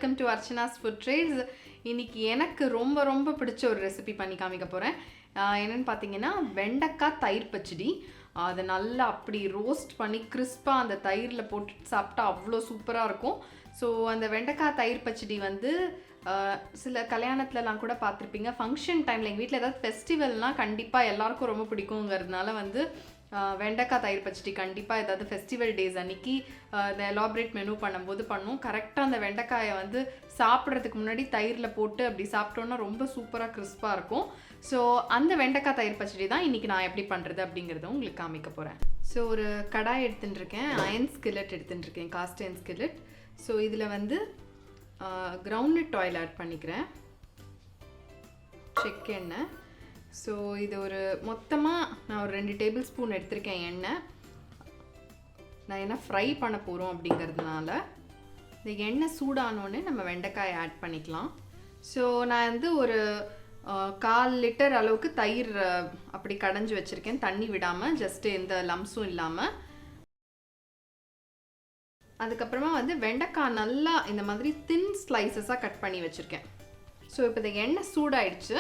Welcome to Archana's food trades. இன்னைக்கு எனக்கு ரொம்ப ரொம்ப பிடிச்ச ஒரு ரெசிபி பண்ணி காமிக்க போகிறேன். என்னென்னு பார்த்தீங்கன்னா வெண்டைக்காய் தயிர் பச்சடி. அதை நல்லா அப்படி ரோஸ்ட் பண்ணி கிறிஸ்பாக அந்த தயிரில் போட்டு சாப்பிட்டா அவ்வளோ சூப்பராக இருக்கும். ஸோ அந்த வெண்டைக்காய் தயிர் பச்சடி வந்து சில கல்யாணத்துலலாம் கூட பார்த்துருப்பீங்க. ஃபங்க்ஷன் டைமில் எங்கள் வீட்டில் ஏதாவது ஃபெஸ்டிவல்னால் கண்டிப்பாக எல்லாருக்கும் ரொம்ப பிடிக்குங்கிறதுனால வந்து வெண்டைக்காய் தயிர் பச்சடி கண்டிப்பாக ஏதாவது ஃபெஸ்டிவல் டேஸ் அன்றைக்கி இந்த எலாபரேட் மெனு பண்ணும்போது பண்ணுவோம். கரெக்டாக அந்த வெண்டைக்காயை வந்து சாப்பிட்றதுக்கு முன்னாடி தயிரில் போட்டு அப்படி சாப்பிட்டோன்னா ரொம்ப சூப்பராக கிறிஸ்பாக இருக்கும். ஸோ அந்த வெண்டைக்காய் தயிர் பச்சடி தான் இன்றைக்கி நான் எப்படி பண்ணுறது அப்படிங்கிறத உங்களுக்கு காமிக்க போகிறேன். ஸோ ஒரு கடாய் எடுத்துட்டுருக்கேன், அயன் ஸ்கில்லட் எடுத்துட்டுருக்கேன், காஸ்ட் அயன் ஸ்கில்லட். ஸோ இதில் வந்து கிரவுண்ட்நட் ஆயில் ஆட் பண்ணிக்கிறேன், செக் எண்ணெய். ஸோ இது ஒரு மொத்தமாக நான் ஒரு 2 டேபிள் ஸ்பூன் எடுத்திருக்கேன் எண்ணெய். நான் என்ன ஃப்ரை பண்ண போகிறோம் அப்படிங்கிறதுனால இந்த எண்ணெய் சூடானோன்னு நம்ம வெண்டைக்காயை ஆட் பண்ணிக்கலாம். ஸோ நான் வந்து ஒரு 1/4 லிட்டர் அளவுக்கு தயிர் அப்படி கடைஞ்சி வச்சுருக்கேன், தண்ணி விடாமல், ஜஸ்ட்டு எந்த லம்ஸும் இல்லாமல். அதுக்கப்புறமா வந்து வெண்டைக்காய் நல்லா இந்த மாதிரி தின் ஸ்லைசஸாக கட் பண்ணி வச்சுருக்கேன். ஸோ இப்போ இந்த எண்ணெய் சூடாயிடுச்சு.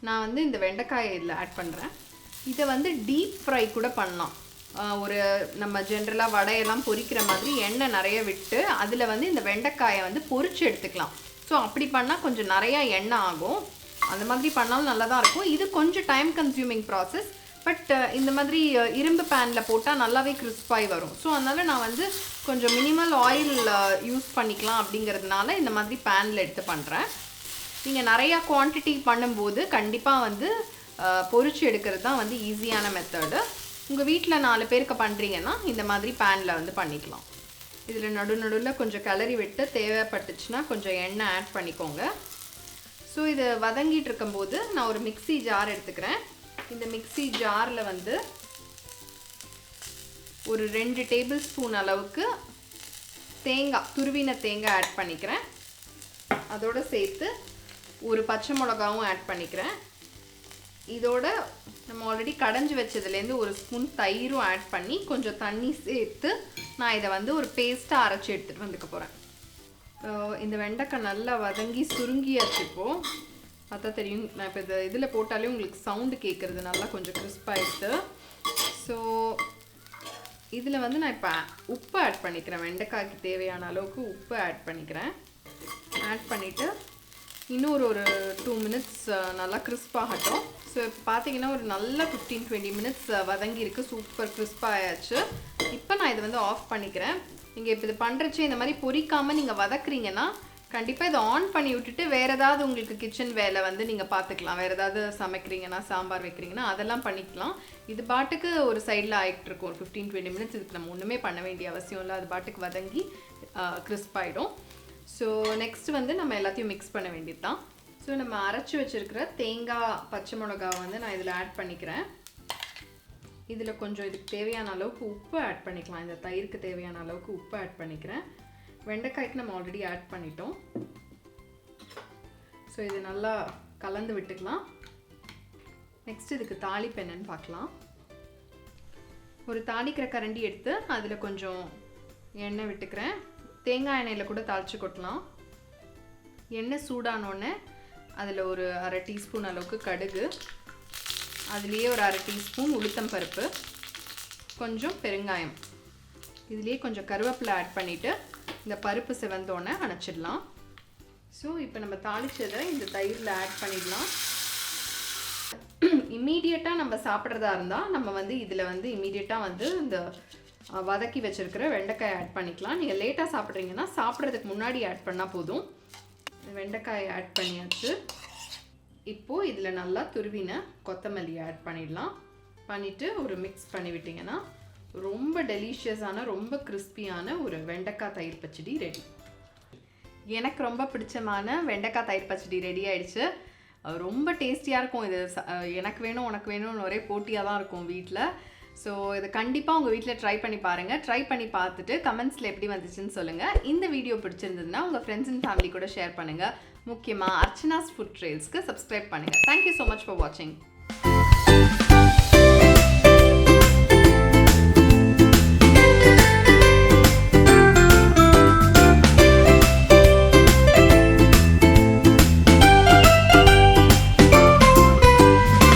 நான் வந்து இந்த வெண்டைக்காயை இதில் ஆட் பண்ணுறேன். இதை வந்து டீப் ஃப்ரை கூட பண்ணலாம். ஒரு நம்ம ஜென்ரலாக வடையெல்லாம் பொரிக்கிற மாதிரி எண்ணெய் நிறைய விட்டு அதில் வந்து இந்த வெண்டைக்காயை வந்து பொரிச்சு எடுத்துக்கலாம். ஸோ அப்படி பண்ணால் கொஞ்சம் நிறையா எண்ணெய் ஆகும். அந்த மாதிரி பண்ணாலும் நல்லா தான் இருக்கும். இது கொஞ்சம் டைம் கன்சியூமிங் ப்ராசஸ். பட் இந்த மாதிரி இரும்பு பேனில் போட்டால் நல்லாவே கிறிஸ்பாகி வரும். ஸோ அதனால் நான் வந்து கொஞ்சம் மினிமல் ஆயில் யூஸ் பண்ணிக்கலாம் அப்படிங்கிறதுனால இந்த மாதிரி பேனில் எடுத்து பண்ணுறேன். நீங்கள் நிறையா குவான்டிட்டி பண்ணும்போது கண்டிப்பாக வந்து பொரிச்சு எடுக்கிறது தான் வந்து ஈஸியான மெத்தடு. உங்கள் வீட்டில் 4 பேருக்கு பண்ணுறீங்கன்னா இந்த மாதிரி பேனில் வந்து பண்ணிக்கலாம். இதில் நடுவில் கொஞ்சம் கிளறி விட்டு தேவைப்பட்டுச்சுன்னா கொஞ்சம் எண்ணெய் ஆட் பண்ணிக்கோங்க. ஸோ இது வதங்கிட்டு இருக்கும்போது நான் ஒரு மிக்ஸி ஜார் எடுத்துக்கிறேன். இந்த மிக்ஸி ஜாரில் வந்து ஒரு 2 டேபிள் ஸ்பூன் அளவுக்கு தேங்காய், துருவின தேங்காய் ஆட் பண்ணிக்கிறேன். அதோடு சேர்த்து ஒரு பச்சை மிளகாவும் ஆட் பண்ணிக்கிறேன். இதோட நம்ம ஆல்ரெடி கடைஞ்சி வச்சதுலேருந்து ஒரு ஸ்பூன் தயிரும் ஆட் பண்ணி கொஞ்சம் தண்ணி சேர்த்து நான் இதை வந்து ஒரு பேஸ்ட்டாக அரைச்சி எடுத்துகிட்டு வந்துக்க போகிறேன். இந்த வெண்டைக்காய் நல்லா வதங்கி சுருங்கியாச்சு. இப்போது பார்த்தா தெரியும், நான் இப்போ இதில் போட்டாலே உங்களுக்கு சவுண்டு கேட்குறது நல்லா கொஞ்சம் கிறிஸ்பாயிட்டு. ஸோ இதில் வந்து நான் இப்போ உப்பு ஆட் பண்ணிக்கிறேன். வெண்டைக்காய்க்கு தேவையான அளவுக்கு உப்பு ஆட் பண்ணிக்கிறேன். ஆட் பண்ணிவிட்டு இன்னொரு 2 மினிட்ஸ் நல்லா கிறிஸ்பாகட்டும். ஸோ இப்போ பார்த்தீங்கன்னா ஒரு நல்ல 15-20 மினிட்ஸ் வதங்கியிருக்கு, சூப்பர் கிறிஸ்பாக ஆயாச்சு. இப்போ நான் இதை வந்து ஆஃப் பண்ணிக்கிறேன். நீங்கள் இப்போ இது பண்ணுறச்சு இந்த மாதிரி பொரிக்காமல் நீங்கள் வதக்குறீங்கன்னா கண்டிப்பாக இதை ஆன் பண்ணி விட்டுட்டு வேறு ஏதாவது உங்களுக்கு கிச்சன் வேலை வந்து நீங்கள் பார்த்துக்கலாம். வேறு ஏதாவது சமைக்கிறீங்கன்னா, சாம்பார் வைக்கிறீங்கன்னா அதெல்லாம் பண்ணிக்கலாம். இது பாட்டுக்கு ஒரு சைடில் ஆகிட்டு இருக்கும். ஒரு 15-20 மினிட்ஸ் இதுக்கு நம்ம ஒன்றுமே பண்ண வேண்டிய அவசியம் இல்லை. அது பாட்டுக்கு வதங்கி கிறிஸ்பாயிடும். ஸோ நெக்ஸ்ட்டு வந்து நம்ம எல்லாத்தையும் மிக்ஸ் பண்ண வேண்டியது தான். ஸோ நம்ம அரைச்சி வச்சுருக்கிற தேங்காய், பச்சை மிளகாவை வந்து நான் இதில் ஆட் பண்ணிக்கிறேன். இதில் கொஞ்சம் இதுக்கு தேவையான அளவுக்கு உப்பு ஆட் பண்ணிக்கலாம். இந்த தயிருக்கு தேவையான அளவுக்கு உப்பு ஆட் பண்ணிக்கிறேன். வெண்டைக்காய்க்கு நம்ம ஆல்ரெடி ஆட் பண்ணிட்டோம். ஸோ இது நல்லா கலந்து விட்டுக்கலாம். நெக்ஸ்ட் இதுக்கு தாளிப்பு என்னன்னு பார்க்கலாம். ஒரு தாளிக்கிற கரண்டி எடுத்து அதில் கொஞ்சம் எண்ணெய் விட்டுக்கிறேன். தேங்காய் எண்ணெயில் கூட தாளித்து கொட்டலாம். எண்ணெய் சூடானோடனே அதில் ஒரு 1/2 டீஸ்பூன் அளவுக்கு கடுகு, அதுலேயே ஒரு 1/2 டீஸ்பூன் உளுத்தம் பருப்பு, கொஞ்சம் பெருங்காயம், இதுலேயே கொஞ்சம் கருவேப்பிலை ஆட் பண்ணிவிட்டு இந்த பருப்பு செவந்தோடனே அணைச்சிடலாம். ஸோ இப்போ நம்ம தாளித்ததை இந்த தயிரில் ஆட் பண்ணிடலாம். இம்மீடியட்டாக நம்ம சாப்பிட்றதா இருந்தால் நம்ம வந்து இதில் வந்து இம்மீடியட்டாக வந்து இந்த வதக்கி வச்சுருக்கிற வெண்டைக்காயை ஆட் பண்ணிக்கலாம். நீங்கள் லேட்டாக சாப்பிட்றீங்கன்னா சாப்பிட்றதுக்கு முன்னாடி ஆட் பண்ணால் போதும். வெண்டைக்காயை ஆட் பண்ணியாச்சு. இப்போது இதில் நல்லா துருவின கொத்தமல்லியை ஆட் பண்ணிடலாம். பண்ணிவிட்டு ஒரு மிக்ஸ் பண்ணி விட்டிங்கன்னா ரொம்ப டெலிஷியஸான, ரொம்ப கிறிஸ்பியான ஒரு வெண்டைக்காய் தயிர் பச்சடி ரெடி. எனக்கு ரொம்ப பிடிச்சமான வெண்டைக்காய் தயிர் பச்சடி ரெடி ஆகிடுச்சு. ரொம்ப டேஸ்டியாக இருக்கும். இது எனக்கு வேணும் உனக்கு வேணும்னு ஒரே போட்டியாக தான் இருக்கும் வீட்டில். ஸோ இது கண்டிப்பாக உங்கள் வீட்டில் ட்ரை பண்ணி பாருங்கள். ட்ரை பண்ணி பார்த்துட்டு கமெண்ட்ஸில் எப்படி வந்துச்சுன்னு சொல்லுங்கள். இந்த வீடியோ பிடிச்சிருந்ததுன்னா உங்கள் ஃப்ரெண்ட்ஸ் அண்ட் ஃபேமிலி கூட ஷேர் பண்ணுங்கள். முக்கியமாக அர்ச்சனாஸ் ஃபுட் ட்ரேல்ஸ்க்கு சப்ஸ்கிரைப் பண்ணுங்கள். தேங்க்யூ ஸோ மச் ஃபார் வாட்சிங்.